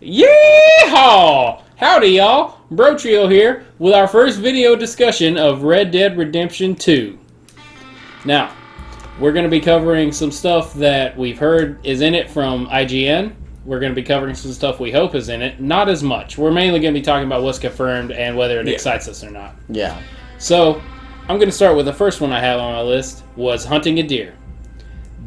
Yeehaw! Howdy, y'all. Brotrio here with our first video discussion of Red Dead Redemption 2. Now, we're going to be covering some stuff that we've heard is in it from IGN. We're going to be covering some stuff we hope is in it. Not as much. We're mainly going to be talking about what's confirmed and whether it excites us or not. Yeah. So, I'm going to start with the first one I have on my list, was hunting a deer.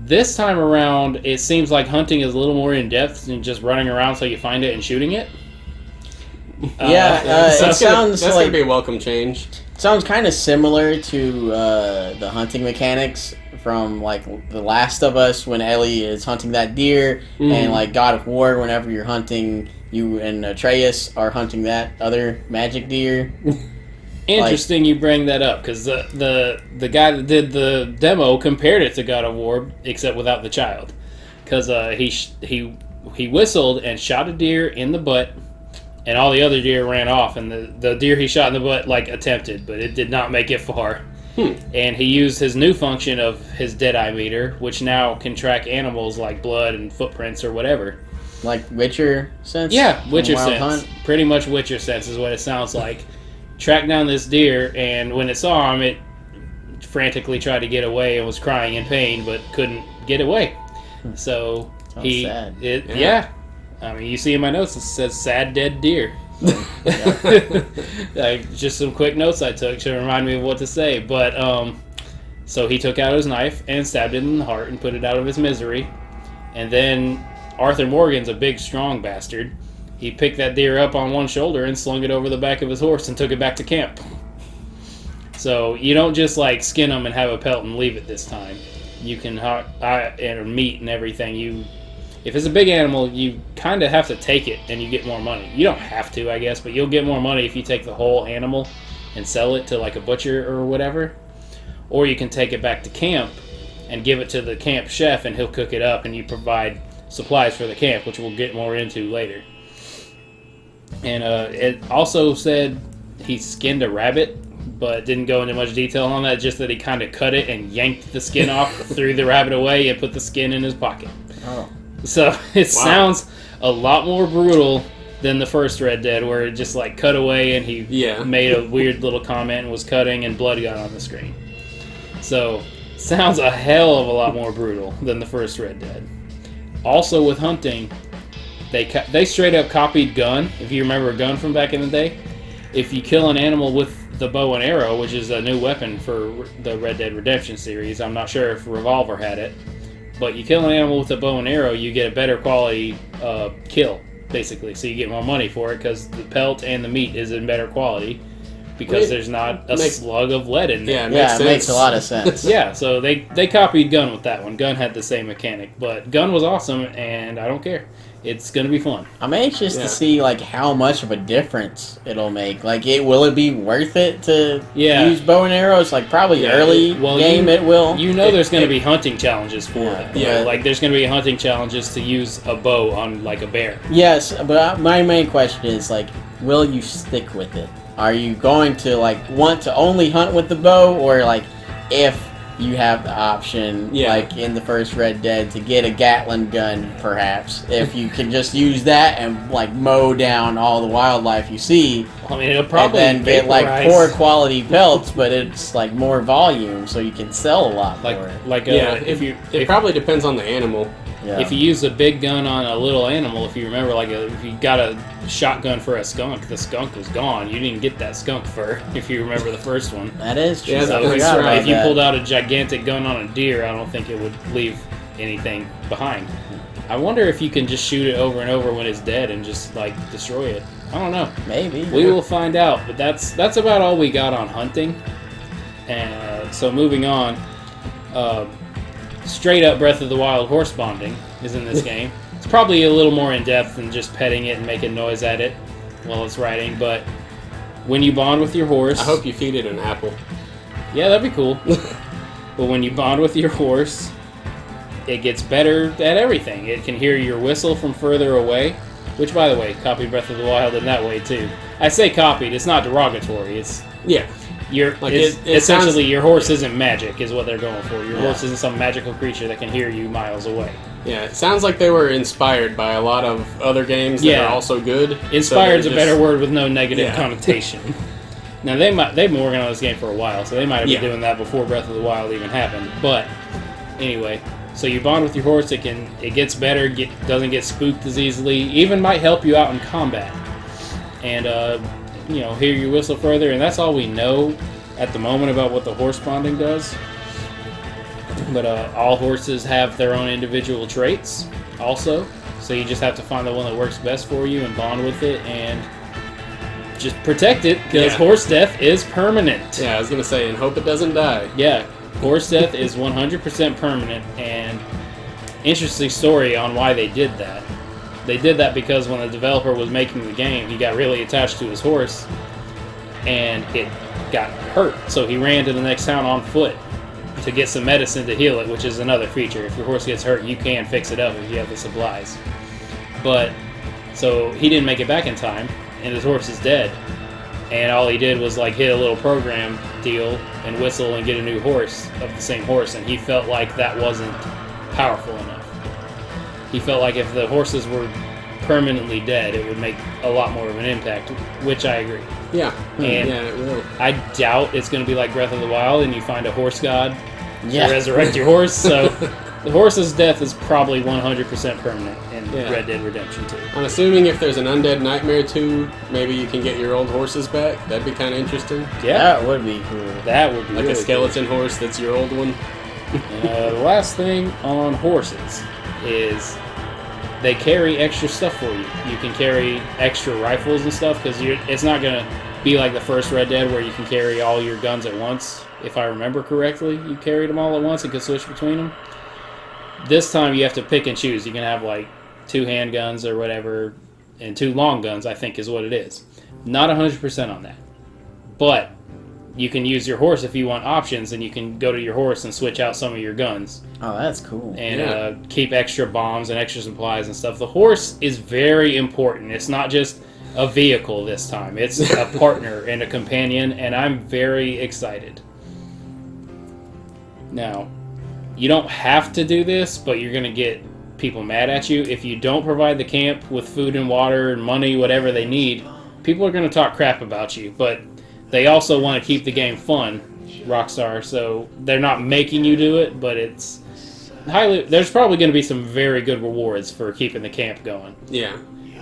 This time around, it seems like hunting is a little more in-depth than just running around until you find it and shooting it. It sounds that's like gonna be a welcome change. Sounds kind of similar to the hunting mechanics from like The Last of Us when Ellie is hunting that deer, and like God of War whenever you're hunting, you and Atreus are hunting that other magic deer. Interesting you bring that up, because the guy that did the demo compared it to God of War, except without the child. Because he whistled and shot a deer in the butt, and all the other deer ran off, and the deer he shot in the butt attempted, but it did not make it far. And he used his new function of his Deadeye meter, which now can track animals like blood and footprints or whatever. Like Witcher sense? Yeah, Witcher sense. Hunt? Pretty much Witcher sense is what it sounds like. Tracked down this deer, and when it saw him, it frantically tried to get away and was crying in pain, but couldn't get away. So Sounds sad. Yeah. I mean, you see in my notes it says "sad dead deer." Just some quick notes I took to remind me of what to say. But so he took out his knife and stabbed it in the heart and put it out of his misery. And then Arthur Morgan's a big, strong bastard. He picked that deer up on one shoulder and slung it over the back of his horse and took it back to camp. So you don't just like skin them and have a pelt and leave it this time. You can and meat and everything. If it's a big animal, you kind of have to take it and you get more money. You don't have to, I guess, but you'll get more money if you take the whole animal and sell it to like a butcher or whatever. Or you can take it back to camp and give it to the camp chef and he'll cook it up and you provide supplies for the camp, which we'll get more into later. And it also said he skinned a rabbit, but didn't go into much detail on that, just that he kind of cut it and yanked the skin off, threw the rabbit away, and put the skin in his pocket. Oh. So it sounds a lot more brutal than the first Red Dead, where it just like cut away and he made a weird little comment and was cutting and blood got on the screen. So sounds a hell of a lot more brutal than the first Red Dead. Also with hunting, they straight up copied Gun. If you remember Gun from back in the day, if you kill an animal with the bow and arrow, which is a new weapon for the Red Dead Redemption series, I'm not sure if Revolver had it, but you kill an animal with a bow and arrow, you get a better quality kill, basically. So you get more money for it because the pelt and the meat is in better quality because there's not a slug of lead in there. It makes a lot of sense. Yeah, so they copied Gun with that one. Gun had the same mechanic, but Gun was awesome, and I don't care. It's going to be fun. I'm anxious to see like how much of a difference it'll make. Like, will it be worth it to use bow and arrows? Like, probably early game it will. You know there's going to be hunting challenges for it. Yeah. Like, there's going to be hunting challenges to use a bow on, like, a bear. Yes, but my main question is, like, will you stick with it? Are you going to, like, want to only hunt with the bow? Or, like, if you have the option, like in the first Red Dead, to get a Gatling gun, perhaps. If you can just use that and like mow down all the wildlife you see, I mean, it'll probably and then get like poor quality pelts, but it's like more volume, so you can sell a lot more. It probably depends on the animal. Yeah. If you use a big gun on a little animal, if you remember, like if you got a shotgun for a skunk, the skunk was gone. You didn't get that skunk fur, if you remember the first one. That is true. Yeah, so if you pulled out a gigantic gun on a deer, I don't think it would leave anything behind. I wonder if you can just shoot it over and over when it's dead and just like destroy it. I don't know. Maybe. We will find out. But that's about all we got on hunting. And so moving on. Straight up Breath of the Wild horse bonding is in this game. It's probably a little more in depth than just petting it and making noise at it while it's riding, but when you bond with your horse... I hope you feed it an apple. Yeah, that'd be cool. But when you bond with your horse, it gets better at everything. It can hear your whistle from further away, which, by the way, copied Breath of the Wild in that way, too. I say copied, it's not derogatory. It's... Yeah. Essentially, your horse isn't magic, is what they're going for. Your horse isn't some magical creature that can hear you miles away. Yeah, it sounds like they were inspired by a lot of other games that are also good. Inspired's a better word with no negative connotation. Now they've been working on this game for a while, so they might have been doing that before Breath of the Wild even happened. But anyway, so you bond with your horse. It gets better, doesn't get spooked as easily. Even might help you out in combat. And hear you whistle further, and that's all we know at the moment about what the horse bonding does. But all horses have their own individual traits also, so you just have to find the one that works best for you and bond with it and just protect it, because horse death is permanent. Yeah, I was going to say, and hope it doesn't die. Yeah, horse death is 100% permanent, and interesting story on why they did that. They did that because when the developer was making the game, he got really attached to his horse, and it got hurt, so he ran to the next town on foot to get some medicine to heal it, which is another feature. If your horse gets hurt, you can fix it up if you have the supplies. But, so he didn't make it back in time, and his horse is dead. And all he did was like hit a little program deal and whistle and get a new horse of the same horse, and he felt like that wasn't powerful enough. He felt like if the horses were permanently dead, it would make a lot more of an impact, which I agree. Yeah, and it will. I doubt it's going to be like Breath of the Wild and you find a horse god to resurrect your horse. So the horse's death is probably 100% permanent in Red Dead Redemption 2. I'm assuming if there's an Undead Nightmare 2, maybe you can get your old horses back. That'd be kind of interesting. Yeah, that would be cool. That would be like really a skeleton horse that's your old one. The last thing on horses is they carry extra stuff for you. You can carry extra rifles and stuff, because it's not going to be like the first Red Dead where you can carry all your guns at once. If I remember correctly, you carried them all at once and could switch between them. This time you have to pick and choose. You can have like 2 handguns or whatever, and 2 long guns, I think is what it is. Not 100% on that. But you can use your horse if you want options, and you can go to your horse and switch out some of your guns. Oh, that's cool. And keep extra bombs and extra supplies and stuff. The horse is very important. It's not just a vehicle this time. It's a partner and a companion, and I'm very excited. Now, you don't have to do this, but you're going to get people mad at you. If you don't provide the camp with food and water and money, whatever they need, people are going to talk crap about you. But they also want to keep the game fun, Rockstar, so they're not making you do it, but it's there's probably going to be some very good rewards for keeping the camp going. Yeah.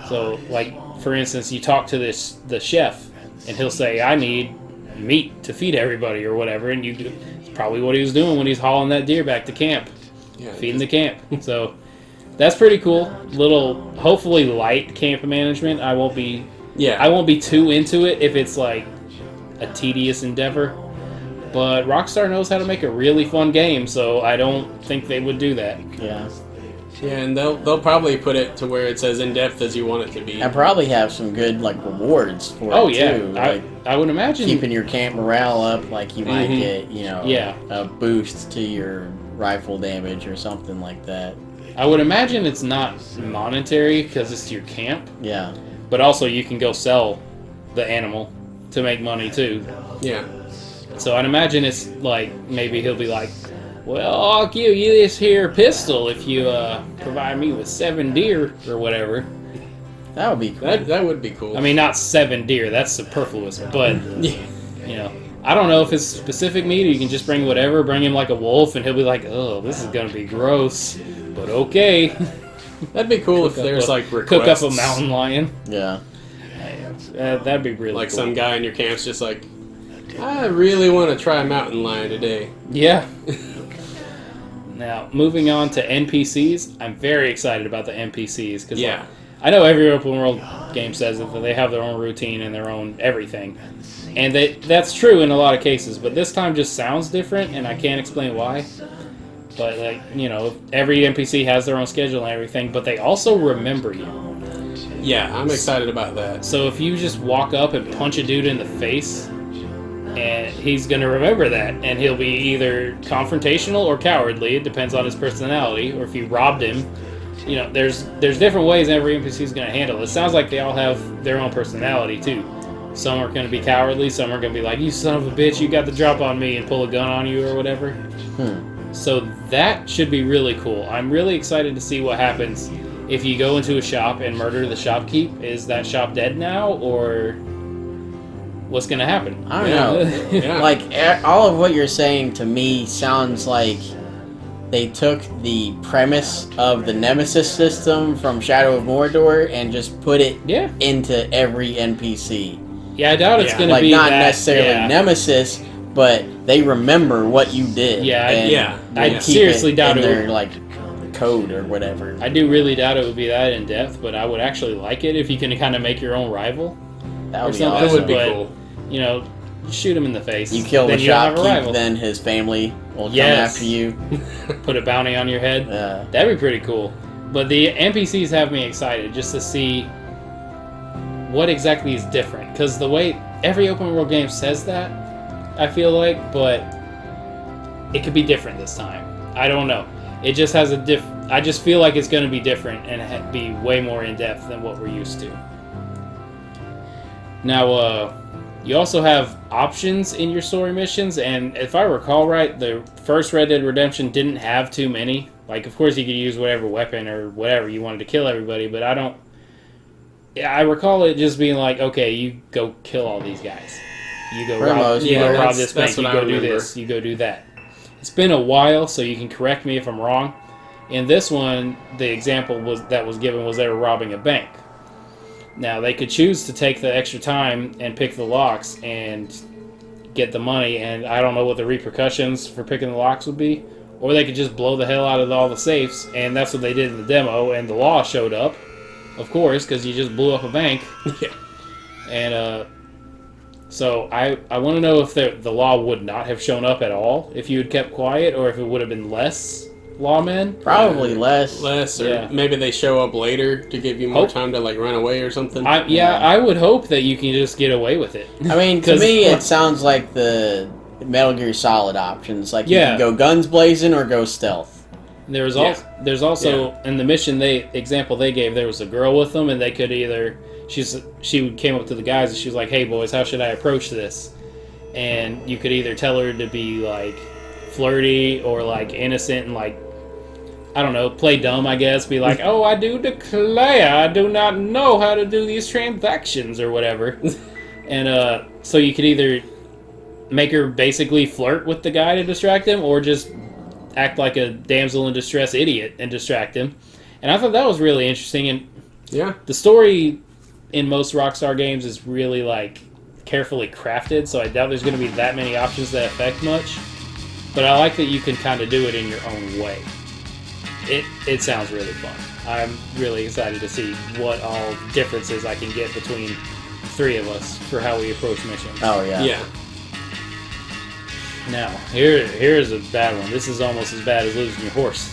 So, like, for instance, you talk to the chef, and he'll say, I need meat to feed everybody or whatever, and it's probably what he was doing when he's hauling that deer back to camp, feeding the camp. So that's pretty cool. Little, hopefully light camp management. I won't be too into it if it's like a tedious endeavor. But Rockstar knows how to make a really fun game, so I don't think they would do that. Yeah. Yeah, and they'll probably put it to where it's as in depth as you want it to be. And probably have some good rewards for it too. Like, I would imagine keeping your camp morale up, like you might get, a boost to your rifle damage or something like that. I would imagine it's not monetary because it's your camp. Yeah. But also you can go sell the animal to make money too. Yeah. So I'd imagine it's like, maybe he'll be like, well, I'll give you this here pistol if you provide me with 7 deer or whatever. That would be cool. That would be cool. I mean, not 7 deer. That's superfluous. But, I don't know if it's specific meat or you can just bring whatever. Bring him like a wolf and he'll be like, oh, this is going to be gross. But okay. That'd be cool if there's like requests. Cook up a mountain lion. Yeah. That'd be really like cool. Some guy in your camp's just like, I really want to try a mountain lion today. Yeah. Now, moving on to NPCs, I'm very excited about the NPCs because I know every open world game says that they have their own routine and their own everything, and that's true in a lot of cases. But this time just sounds different, and I can't explain why. But every NPC has their own schedule and everything, but they also remember you. Yeah, I'm excited about that. So if you just walk up and punch a dude in the face, and he's going to remember that, and he'll be either confrontational or cowardly. It depends on his personality. Or if you robbed him, there's different ways every NPC is going to handle it. It sounds like they all have their own personality too. Some are going to be cowardly. Some are going to be like, you son of a bitch, you got the drop on me, and pull a gun on you or whatever. So that should be really cool. I'm really excited to see what happens if you go into a shop and murder the shopkeep. Is that shop dead now, or what's going to happen? I don't know. Yeah. Like, all of what you're saying to me sounds like they took the premise of the Nemesis system from Shadow of Mordor and just put it Yeah. into every NPC. Yeah, I doubt it's Yeah. going to Like, be not that, necessarily yeah. Nemesis, but they remember what you did. Yeah, and yeah. I keep seriously it doubt in it their, would- like, code or whatever. I do really doubt it would be that in depth, but I would actually like it if you can kind of make your own rival. That or would be something. That awesome. would be But, cool. You know, shoot him in the face. You kill then the you don't have a shopkeep, rival. then his family will Yes. come after you. Put a bounty on your head. That'd be pretty cool. But the NPCs have me excited just to see what exactly is different. Because the way every open world game says that, I feel like, but it could be different this time. I don't know. It just has a I just feel like it's going to be different and be way more in depth than what we're used to. Now, you also have options in your story missions, and if I recall right, the first Red Dead Redemption didn't have too many. Like, of course, you could use whatever weapon or whatever you wanted to kill everybody, but I don't. Yeah, I recall it just being like, okay, you go kill all these guys. You go For rob. most You go part. rob this That's bank. You what I go do remember. this. You go do that. It's been a while, so you can correct me if I'm wrong. In this one, the example that was given was they were robbing a bank. Now, they could choose to take the extra time and pick the locks and get the money, and I don't know what the repercussions for picking the locks would be. Or they could just blow the hell out of all the safes, and that's what they did in the demo, and the law showed up, of course, because you just blew up a bank. Yeah. And so I want to know if the law would not have shown up at all if you had kept quiet, or if it would have been less lawmen. Probably less. Less, or Yeah. maybe they show up later to give you more Hope- time to like run away or something. I would hope that you can just get away with it. I mean, to 'Cause- me, it sounds like the Metal Gear Solid options. Like, you Yeah. can go guns blazing or go stealth. There's Yeah. there's also in the mission example they gave, there was a girl with them, and they could either she came up to the guys and she was like, "Hey boys, how should I approach this?" And you could either tell her to be like flirty or like innocent and like, I don't know, play dumb, I guess. Be like, "Oh, I do declare, I do not know how to do these transactions," or whatever. And so you could either make her basically flirt with the guy to distract him, or just act like a damsel in distress idiot and distract him. And I thought that was really interesting. And Yeah. the story in most Rockstar games is really like carefully crafted, so I doubt there's going to be that many options that affect much. But I like that you can kind of do it in your own way. It sounds really fun. I'm really excited to see what all differences I can get between the three of us for how we approach missions. Oh, yeah. Yeah. Now, here's a bad one. This is almost as bad as losing your horse.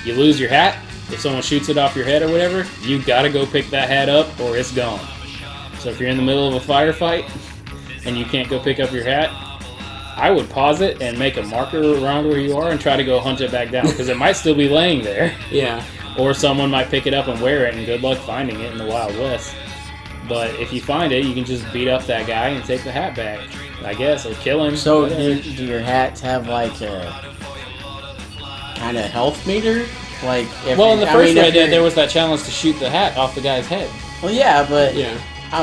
You lose your hat, if someone shoots it off your head or whatever, you gotta go pick that hat up or it's gone. So if you're in the middle of a firefight and you can't go pick up your hat, I would pause it and make a marker around where you are and try to go hunt it back down, because it might still be laying there. Yeah. Or someone might pick it up and wear it, and good luck finding it in the Wild West. But if you find it, you can just beat up that guy and take the hat back, I guess, or kill him. So, whatever. do your hats have, like, a kind of health meter? Like, if Well, in the I first mean, if Red Dead, you're- there was that challenge to shoot the hat off the guy's head. Well, yeah, but Yeah.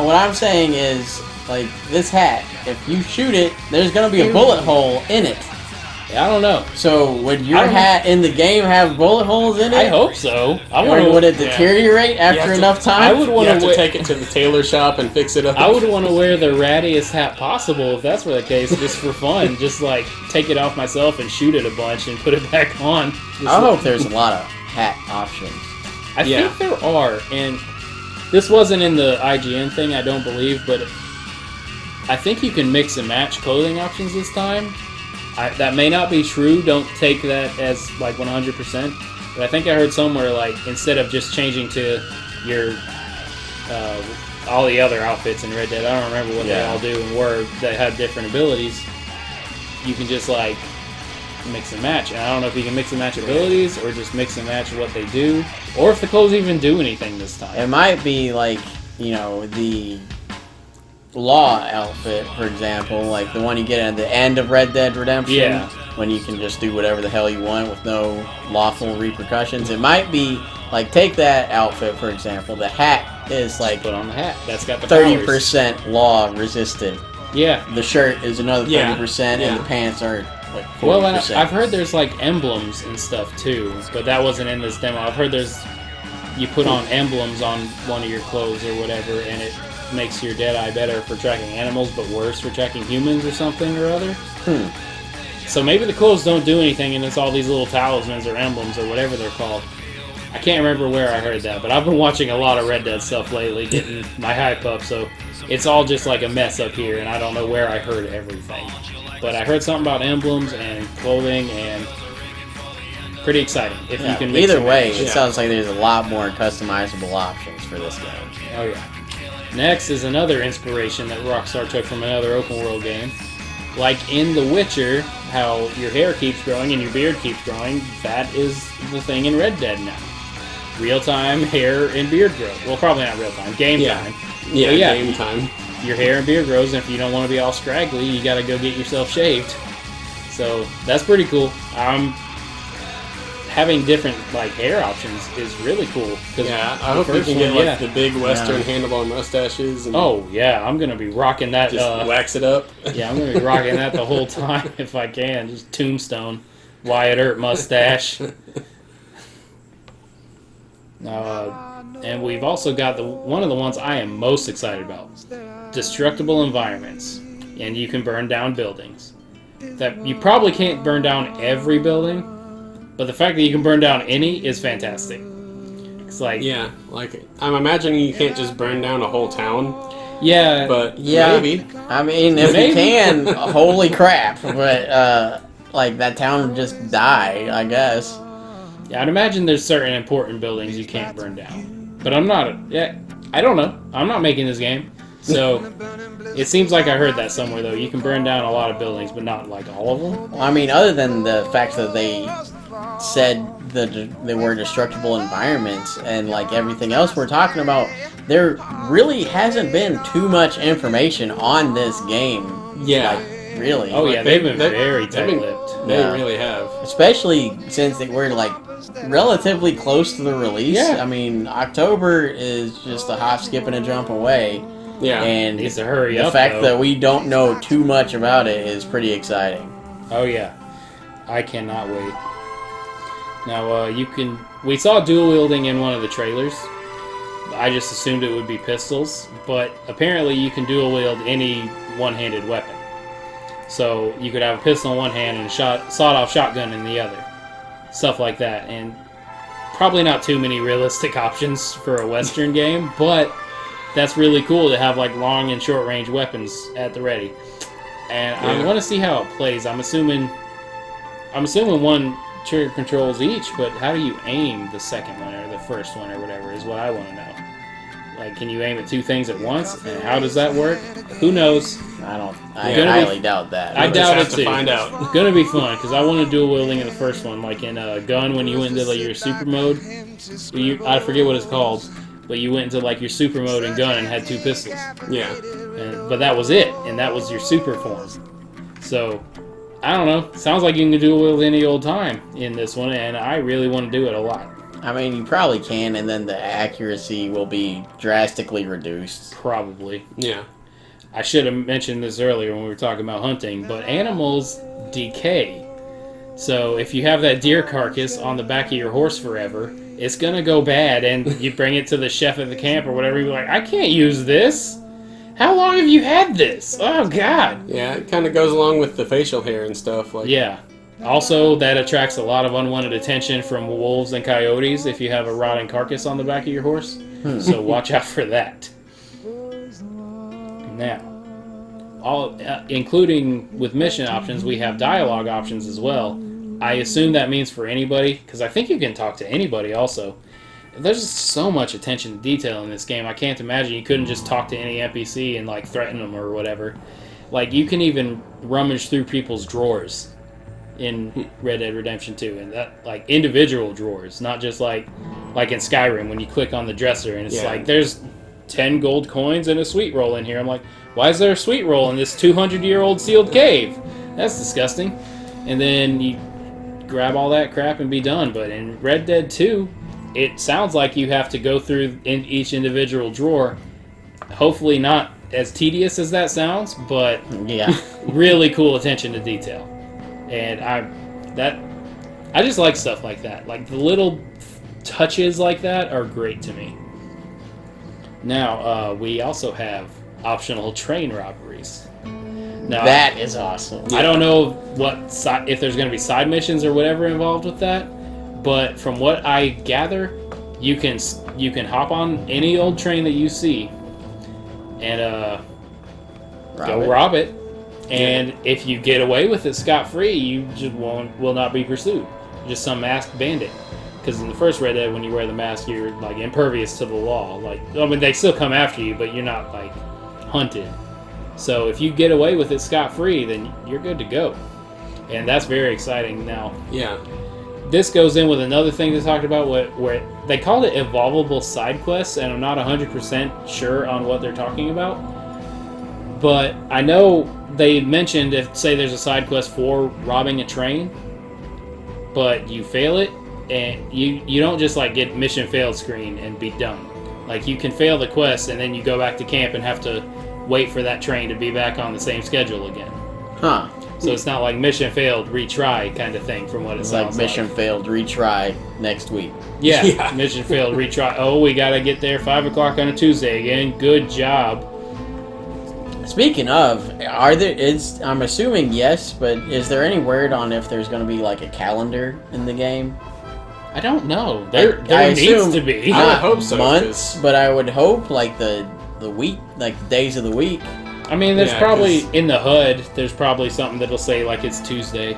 what I'm saying is, like, this hat, if you shoot it, there's going to be a bullet hole in it. Yeah, I don't know. So, would I your don't- hat in the game have bullet holes in it? I hope so. I Or want would to. it deteriorate after have to- enough time? I would You want have to to. take it to the tailor shop and fix it up. I would want to wear the rattiest hat possible if that's were the case, just for fun. Just like take it off myself and shoot it a bunch and put it back on. Just I like- hope there's a lot of hat options. I Yeah. think there are, and this wasn't in the IGN thing, I don't believe, but I think you can mix and match clothing options this time. That may not be true. Don't take that as like 100%. But I think I heard somewhere like instead of just changing to your all the other outfits in Red Dead, I don't remember what they Yeah. all do and were that had different abilities. You can just like mix and match. And I don't know if you can mix and match abilities or just mix and match what they do, or if the clothes even do anything this time. It might be like, the law outfit, for example, like the one you get at the end of Red Dead Redemption. Yeah. when you can just do whatever the hell you want with no lawful repercussions. It might be like, take that outfit for example. The hat is like Put on the hat. That's got the 30% law resistant. Yeah. The shirt is another 30%, Yeah. and the pants are like 40%. Well, and I've heard there's like emblems and stuff too, but that wasn't in this demo. I've heard you put on emblems on one of your clothes or whatever, and it makes your Deadeye better for tracking animals, but worse for tracking humans or something or other. So maybe the clothes don't do anything, and it's all these little talismans or emblems or whatever they're called. I can't remember where I heard that, but I've been watching a lot of Red Dead stuff lately, getting my hype up, so it's all just like a mess up here, and I don't know where I heard everything. But I heard something about emblems and clothing, and pretty exciting. If you can mix either and way, match. it sounds like there's a lot more customizable options for this game. Oh yeah. Next is another inspiration that Rockstar took from another open world game. Like in The Witcher, how your hair keeps growing and your beard keeps growing, that is the thing in Red Dead now. Real-time hair and beard growth. Well, probably not real-time. Game time. Yeah, But yeah, game time. your hair and beard grows, and if you don't want to be all scraggly, you gotta go get yourself shaved. So, that's pretty cool. Having different like hair options is really cool. Yeah, I hope you can get like the big Western Yeah. handlebar mustaches. And Oh yeah, I'm gonna be rocking that. just wax it up. Yeah, I'm gonna be rocking that the whole time if I can. Just Tombstone, Wyatt Earp mustache. And we've also got one of the ones I am most excited about: destructible environments, and you can burn down buildings. That you probably can't burn down every building. But the fact that you can burn down any is fantastic. It's like... Yeah, like, I'm imagining you can't just burn down a whole town, Yeah. but Yeah, maybe. I mean, if Maybe. you can, holy crap! But like that town would just die, I guess. Yeah, I'd imagine there's certain important buildings you can't burn down. But I'm not... Yeah, I don't know. I'm not making this game. So, it seems like I heard that somewhere, though. You can burn down a lot of buildings, but not, like, all of them. Well, I mean, other than the fact that they said that they were destructible environments and like everything else we're talking about, there really hasn't been too much information on this game. Yeah. Like, really. Oh, yeah, they've been very they've been- tight-lipped. They Yeah. really have. Especially since they were like relatively close to the release. Yeah. I mean, October is just a hop, skip, and a jump away. Yeah. And Needs to hurry the up, fact though. that we don't know too much about it is pretty exciting. Oh, yeah. I cannot wait. Now, we saw dual wielding in one of the trailers. I just assumed it would be pistols, but apparently you can dual wield any one-handed weapon. So you could have a pistol in one hand and a sawed-off shotgun in the other. Stuff like that. And probably not too many realistic options for a Western game, but that's really cool to have like long and short-range weapons at the ready. And I Yeah. want to see how it plays. I'm assuming one trigger controls each, but how do you aim the second one or the first one or whatever is what I want to know. Like, can you aim at two things at once, and how does that work? Who knows? I Gonna be- highly doubt that. I We'll doubt just it have too. to find out. It's gonna be fun because I want to dual wielding in the first one, like in Gun when you went into like your super mode. I forget what it's called, but you went into like your super mode in Gun and had two pistols. Yeah. But that was it, and that was your super form. So, I don't know. Sounds like you can dual wield any old time in this one, and I really want to do it a lot. I mean, you probably can, and then the accuracy will be drastically reduced. Probably. Yeah. I should have mentioned this earlier when we were talking about hunting, but animals decay. So if you have that deer carcass on the back of your horse forever, it's going to go bad, and you bring it to the chef at the camp or whatever, you're like, I can't use this. How long have you had this? Oh, God. Yeah, it kind of goes along with the facial hair and stuff. Like, Yeah. Also, that attracts a lot of unwanted attention from wolves and coyotes if you have a rotting carcass on the back of your horse. So watch out for that. Now, including with mission options, we have dialogue options as well. I assume that means for anybody, because I think you can talk to anybody also. There's just so much attention to detail in this game. I can't imagine you couldn't just talk to any NPC and like threaten them or whatever. Like, you can even rummage through people's drawers in Red Dead Redemption 2, and that, like, individual drawers, not just like in Skyrim when you click on the dresser and it's Yeah. like there's 10 gold coins and a sweet roll in here. I'm like, why is there a sweet roll in this 200-year-old sealed cave? That's disgusting. and then you grab all that crap and be done. But in Red Dead 2, it sounds like you have to go through in each individual drawer. Hopefully not as tedious as that sounds, but Yeah. really cool attention to detail. And I just like stuff like that. Like the little touches like that are great to me. Now, we also have optional train robberies. Now, That is awesome. I don't know if there's going to be side missions or whatever involved with that, but from what I gather, you can hop on any old train that you see and go rob it. And if you get away with it scot-free, you just will not be pursued. Just some masked bandit. Because in the first Red Dead, when you wear the mask, you're like impervious to the law. Like, I mean, they still come after you, but you're not like hunted. So if you get away with it scot-free, then you're good to go. And that's very exciting. Now, this goes in with another thing they talked about where they called it evolvable side quests, and I'm not 100% sure on what they're talking about. But I know they mentioned if, say, there's a side quest for robbing a train, but you fail it, and you don't just like get mission failed screen and be done. Like you can fail the quest and then you go back to camp and have to wait for that train to be back on the same schedule again. Huh. So it's not like mission failed, retry kind of thing from what it sounds like. Mission failed, retry next week. Yeah, mission failed, retry. Oh, we gotta get there 5 o'clock on a Tuesday again. Good job. Speaking of, I'm assuming yes, but is there any word on if there's going to be like a calendar in the game? I don't know. There I needs assume to be. I would hope so, months, but I would hope like the week, like the days of the week. I mean, there's probably in the HUD. There's probably something that'll say like it's Tuesday.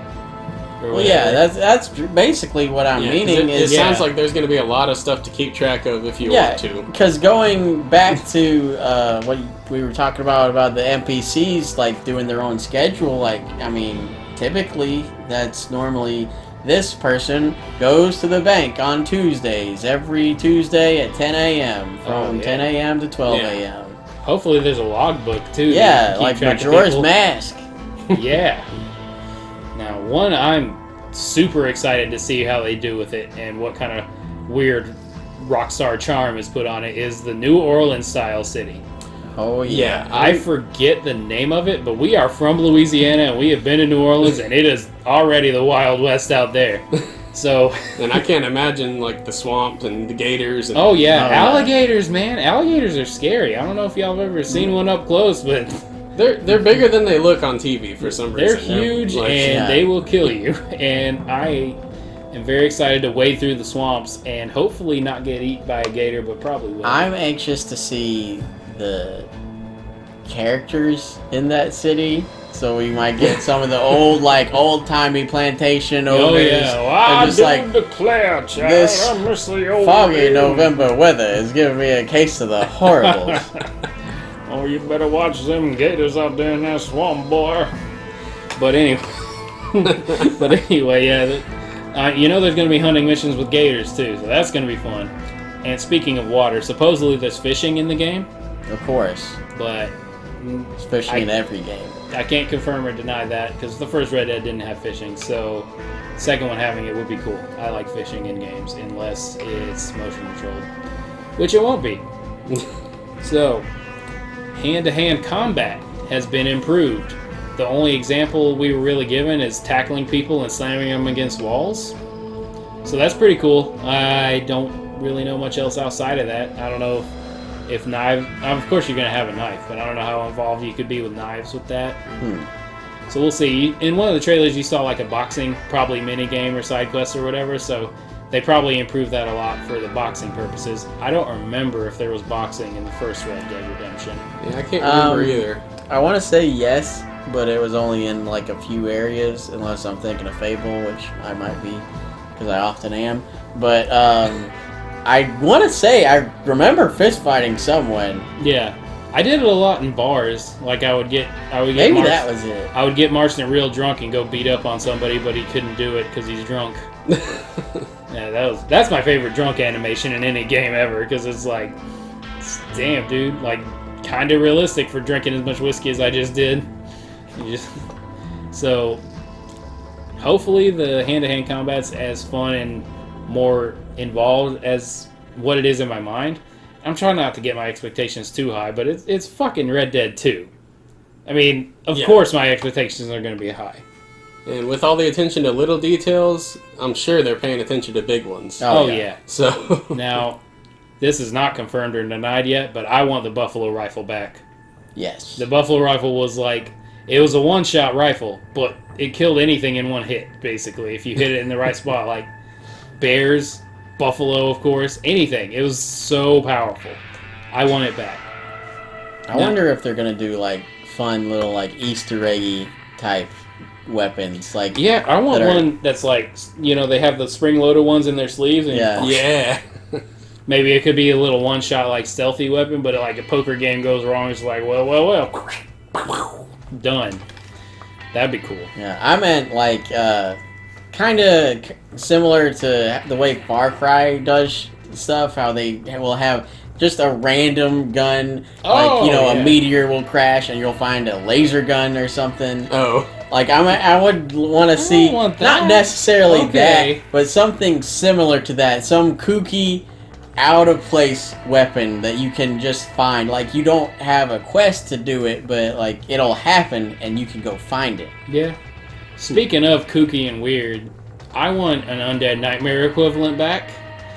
Well, yeah, that's basically what I'm meaning. It sounds like there's going to be a lot of stuff to keep track of if you want to. Because going back to what we were talking about the NPCs, like doing their own schedule, like, I mean, typically that's normally this person goes to the bank on Tuesdays, every Tuesday at 10 a.m. from 10 a.m. to 12 a.m. Hopefully there's a logbook too. Yeah, like Majora's Mask. Yeah. Now, one I'm super excited to see how they do with it and what kind of weird Rockstar charm is put on it is the New Orleans style city. Oh, yeah. I forget the name of it, but we are from Louisiana and we have been to New Orleans and it is already the Wild West out there. So, and I can't imagine like the swamp and the gators. And, alligators, man. Alligators are scary. I don't know if y'all have ever seen one up close, but they're bigger than they look on TV for some reason. They're huge and they will kill you. And I am very excited to wade through the swamps and hopefully not get eaten by a gator, but probably will. I'm anxious to see the characters in that city. So we might get some of the old-timey plantation owners. Oh, yeah. Well, I just do declare, child, this I miss the old foggy days. November weather is giving me a case of the horribles. Oh, you better watch them gators out there in that swamp, boy. But anyway, yeah. You know there's going to be hunting missions with gators, too, so that's going to be fun. And speaking of water, supposedly there's fishing in the game. Of course. But there's fishing in every game. I can't confirm or deny that, because the first Red Dead didn't have fishing, so the second one having it would be cool. I like fishing in games, unless it's motion controlled, which it won't be. So, hand-to-hand combat has been improved. The only example we were really given is tackling people and slamming them against walls. So that's pretty cool. I don't really know much else outside of that. I don't know if knives... Of course you're going to have a knife, but I don't know how involved you could be with knives with that. So we'll see. In one of the trailers you saw like a boxing, probably mini-game or side quest or whatever, so they probably improved that a lot for the boxing purposes. I don't remember if there was boxing in the first Red Dead Redemption. Yeah, I can't remember either. I want to say yes, but it was only in like a few areas, unless I'm thinking of Fable, which I might be, because I often am. But I want to say I remember fist fighting someone. Yeah, I did it a lot in bars. Like I would get maybe that was it. I would get Marston real drunk and go beat up on somebody, but he couldn't do it because he's drunk. Yeah, that's my favorite drunk animation in any game ever, because it's like, damn, dude, like kind of realistic for drinking as much whiskey as I just did. So hopefully the hand-to-hand combat's as fun and more involved as what it is in my mind. I'm trying not to get my expectations too high, but it's fucking Red Dead 2. I mean, of course my expectations are going to be high. And with all the attention to little details, I'm sure they're paying attention to big ones. Oh yeah. So now, this is not confirmed or denied yet, but I want the Buffalo rifle back. Yes. The Buffalo rifle was like, it was a one-shot rifle, but it killed anything in one hit, basically, if you hit it in the right spot. Like bears, buffalo, of course, anything. It was so powerful. I want it back. I wonder if they're going to do, like, fun little, like, Easter eggy type weapons. Like, yeah, I want one that's like, they have the spring-loaded ones in their sleeves. And yeah. Maybe it could be a little one-shot, like, stealthy weapon, but like a poker game goes wrong, it's like, well. Done. That'd be cool. Yeah, I meant, like, kind of similar to the way Far Cry does stuff, how they will have just a random gun, a meteor will crash and you'll find a laser gun or something. Oh. Like, I would want to see, not necessarily that, but something similar to that. Some kooky, out-of-place weapon that you can just find. Like, you don't have a quest to do it, but, like, it'll happen and you can go find it. Yeah. Speaking of kooky and weird, I want an Undead Nightmare equivalent back.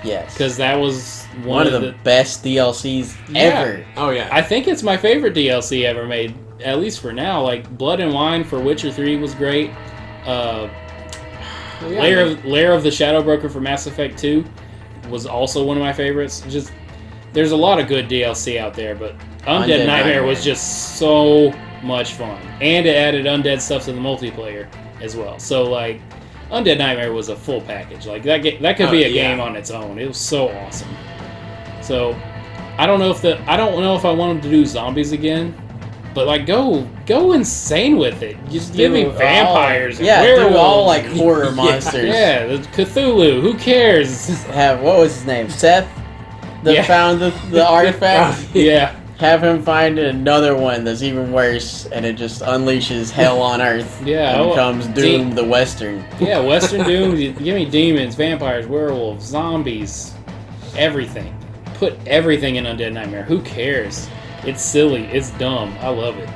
Yes. Because that was one of the best DLCs ever. Oh, yeah. I think it's my favorite DLC ever made, at least for now. Like, Blood and Wine for Witcher 3 was great. Lair of the Shadow Broker for Mass Effect 2 was also one of my favorites. Just, there's a lot of good DLC out there, but Undead Nightmare was just so much fun. And it added undead stuff to the multiplayer as well. So, like, Undead Nightmare was a full package. Like, that could be a game on its own. It was so awesome. So, I don't know if I want them to do zombies again, but, like, go insane with it. Just give me vampires and werewolves. do all, like, horror monsters. Yeah, the Cthulhu. Who cares? Have, what was his name? Seth? That found the artifact? Yeah. Have him find another one that's even worse, and it just unleashes hell on Earth. Yeah. And becomes Doom the Western. Yeah, Western Doom. Give me demons, vampires, werewolves, zombies, everything. Put everything in Undead Nightmare. Who cares? It's silly. It's dumb. I love it.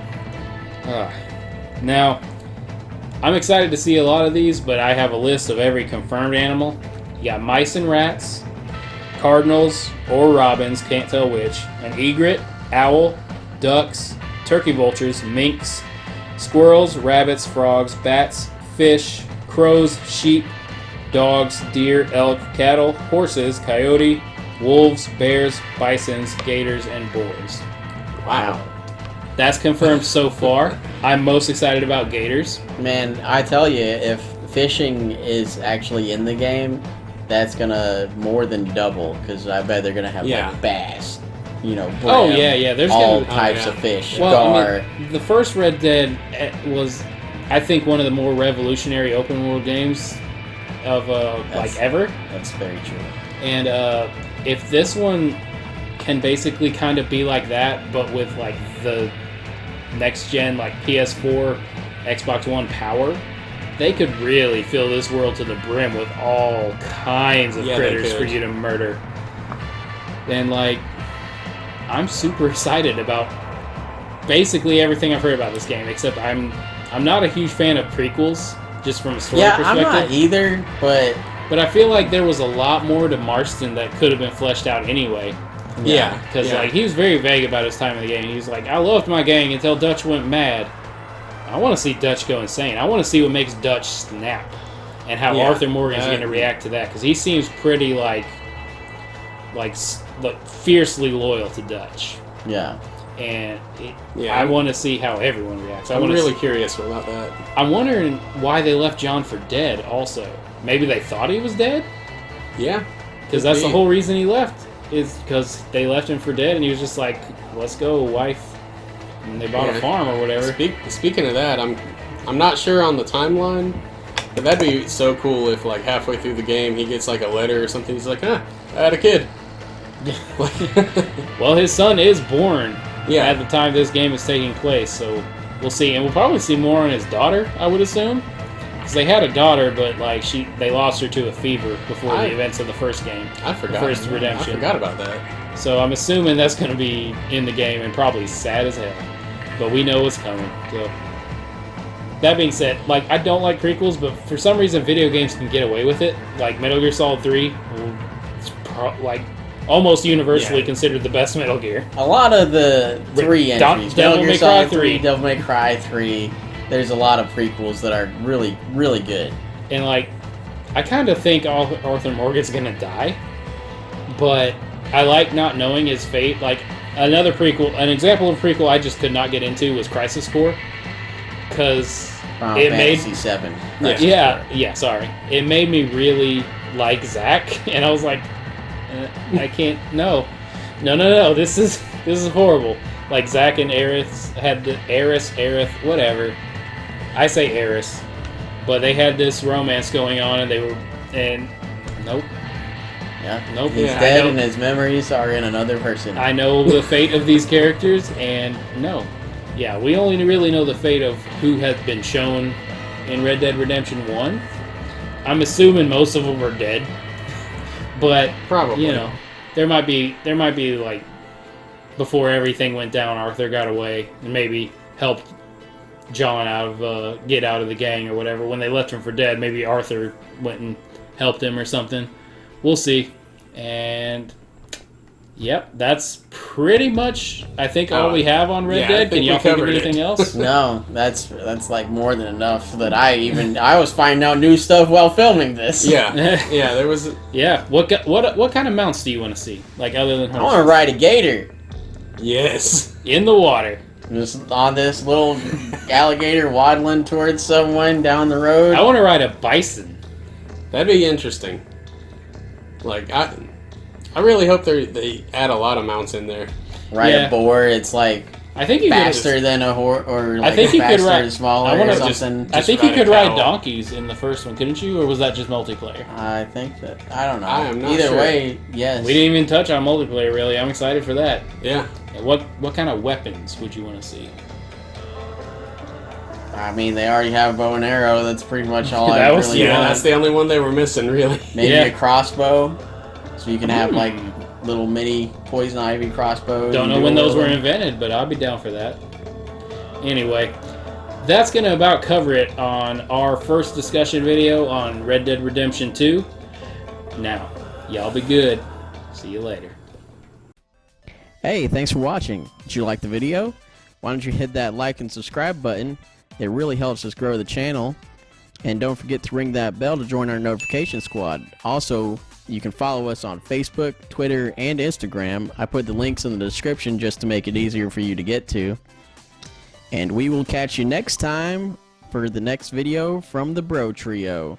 Now, I'm excited to see a lot of these, but I have a list of every confirmed animal. You got mice and rats, cardinals or robins, can't tell which, an egret, owl, ducks, turkey vultures, minks, squirrels, rabbits, frogs, bats, fish, crows, sheep, dogs, deer, elk, cattle, horses, coyote, wolves, bears, bisons, gators, and boars. Wow. That's confirmed so far. I'm most excited about gators. Man, I tell you, if fishing is actually in the game, that's gonna more than double, because I bet they're gonna have like bass, brim, There's all types of fish. Well, the first Red Dead was, I think, one of the more revolutionary open world games of ever. That's very true. And if this one can basically kind of be like that, but with like the next gen, like PS4, Xbox One power, they could really fill this world to the brim with all kinds of critters for you to murder. And like, I'm super excited about basically everything I've heard about this game, except I'm not a huge fan of prequels, just from a story perspective. I'm not either, but I feel like there was a lot more to Marston that could have been fleshed out anyway. Yeah. Because like, he was very vague about his time in the game. He was like, I loved my gang until Dutch went mad. I want to see Dutch go insane. I want to see what makes Dutch snap, and how Arthur Morgan's going to react to that, because he seems pretty like fiercely loyal to Dutch. Yeah. And I want to see how everyone reacts. I'm really curious about that. I'm wondering why they left John for dead. Also, maybe they thought he was dead. Yeah. Because that's the whole reason he left, is because they left him for dead, and he was just like, "Let's go, wife." And they bought a farm or whatever. Speaking of that, I'm not sure on the timeline, but that'd be so cool if like halfway through the game he gets like a letter or something. He's like, I had a kid. Well, his son is born at the time this game is taking place, so we'll see. And we'll probably see more on his daughter, I would assume. because they had a daughter, but like they lost her to a fever before I- the events of the first game. I forgot. The first redemption. I forgot about that. So I'm assuming that's going to be in the game and probably sad as hell. But we know what's coming. So that being said, like I don't like prequels, but for some reason video games can get away with it. Like Metal Gear Solid 3, it's like almost universally considered the best Metal Gear. A lot of the 3 entries, Devil Metal May Gear Cry Solid 3. Devil May Cry 3. There's a lot of prequels that are really, really good. And like, I kind of think Arthur Morgan's gonna die, but I like not knowing his fate. Like another prequel, an example of prequel I just could not get into was Crisis Core, because it Fantasy 7. Sorry, it made me really like Zack, and I was like, I can't. No. This is horrible. Like Zack and Aerith had the Aerith, whatever. I say Aerith, but they had this romance going on, and nope. Yeah. Nope. He's dead, and his memories are in another person. I know the fate of these characters, and no. Yeah, we only really know the fate of who has been shown in Red Dead Redemption 1. I'm assuming most of them are dead, but Probably. you know, there might be like before everything went down, Arthur got away and maybe helped John get out of the gang or whatever. When they left him for dead, maybe Arthur went and helped him or something. We'll see. And yep, that's pretty much I think all we have on Red Dead. Can y'all think of anything else? No, that's like more than enough that I was finding out new stuff while filming this. Yeah, there was. Yeah, what kind of mounts do you want to see? Like other than I want to ride a gator. Yes. in the water. Just on this little alligator waddling towards someone down the road. I want to ride a bison. That'd be interesting. Like I really hope they add a lot of mounts in there. Ride a boar. It's like I think you faster than a horse, or like I think you faster could ride and smaller I wanna or something. I think you ride a could ride cow. donkeys in the first one, couldn't you? Or was that just multiplayer? I think that I don't know. I am not Either sure. way, yes. We didn't even touch on multiplayer really. I'm excited for that. Yeah. What kind of weapons would you want to see? I mean, they already have bow and arrow. That's pretty much all That I was- really Yeah, want. that's the only one they were missing, really. Maybe Yeah. a crossbow, so you can have like little mini poison ivy crossbows. Don't know when those were invented, but I'll be down for that. Anyway, that's going to about cover it on our first discussion video on Red Dead Redemption 2. Now, y'all be good. See you later. Hey, thanks for watching. Did you like the video? Why don't you hit that like and subscribe button? It really helps us grow the channel. And don't forget to ring that bell to join our notification squad. Also, you can follow us on Facebook, Twitter, and Instagram. I put the links in the description just to make it easier for you to get to. And we will catch you next time for the next video from the Bro Trio.